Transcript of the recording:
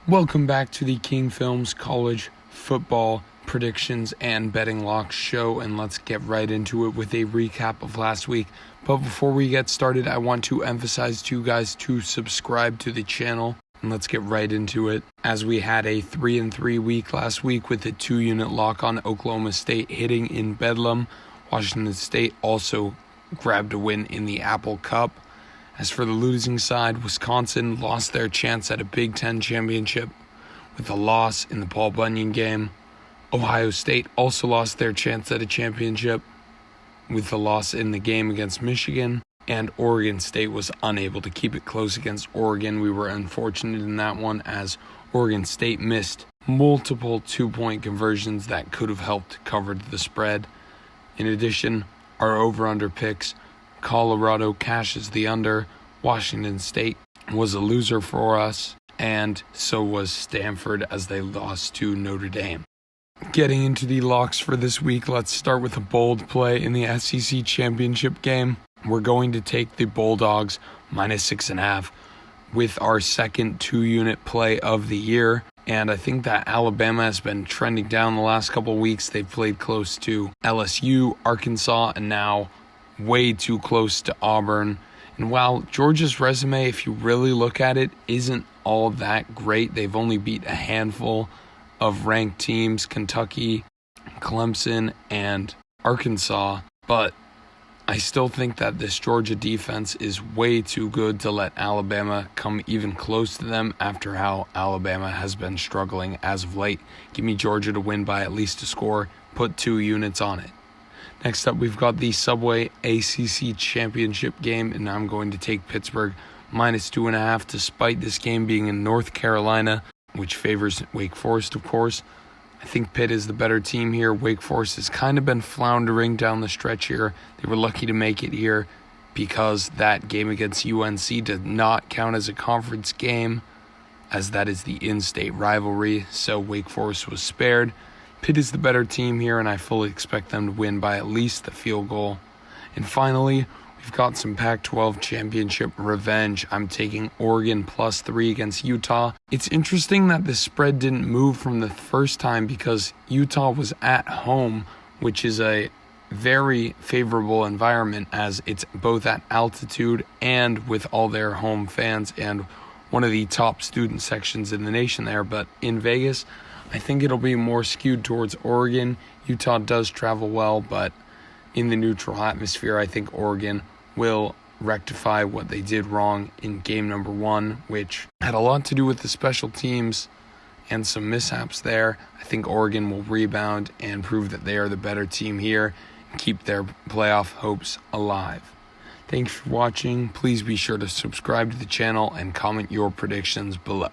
Welcome back to the King Films College Football Predictions and Betting Locks show, and let's get right into it with a recap of last week. But before we get started, I want to emphasize to you guys to subscribe to the channel, and let's get right into it. As we had a 3-3 week last week with a 2-unit lock on Oklahoma State hitting in Bedlam. Washington State also grabbed a win in the Apple Cup. As for the losing side, Wisconsin lost their chance at a Big Ten championship with a loss in the Paul Bunyan game. Ohio State also lost their chance at a championship with a loss in the game against Michigan. And Oregon State was unable to keep it close against Oregon. We were unfortunate in that one as Oregon State missed multiple 2-point conversions that could have helped cover the spread. In addition, our over-under picks, Colorado cashes the under. Washington State was a loser for us, and so was Stanford as they lost to Notre Dame. Getting into the locks for this week, let's start with a bold play in the SEC championship game. We're going to take the Bulldogs -6.5 with our second 2-unit play of the year. And I think that Alabama has been trending down the last couple of weeks. They've played close to LSU, Arkansas, and now way too close to Auburn. And while Georgia's resume, if you really look at it, isn't all that great, they've only beat a handful of ranked teams, Kentucky, Clemson, and Arkansas. But I still think that this Georgia defense is way too good to let Alabama come even close to them after how Alabama has been struggling as of late. Give me Georgia to win by at least a score. Put 2 units on it. Next up, we've got the Subway ACC Championship game, and I'm going to take Pittsburgh -2.5, despite this game being in North Carolina, which favors Wake Forest, of course. I think Pitt is the better team here. Wake Forest has kind of been floundering down the stretch here. They were lucky to make it here because that game against UNC did not count as a conference game, as that is the in-state rivalry, so Wake Forest was spared. Pitt is the better team here, and I fully expect them to win by at least the field goal. And finally, we've got some Pac-12 championship revenge. I'm taking Oregon +3 against Utah. It's interesting that the spread didn't move from the first time because Utah was at home, which is a very favorable environment as it's both at altitude and with all their home fans and one of the top student sections in the nation there. But in Vegas, I think it'll be more skewed towards Oregon. Utah does travel well, but in the neutral atmosphere, I think Oregon will rectify what they did wrong in game number 1, which had a lot to do with the special teams and some mishaps there. I think Oregon will rebound and prove that they are the better team here and keep their playoff hopes alive. Thanks for watching. Please be sure to subscribe to the channel and comment your predictions below.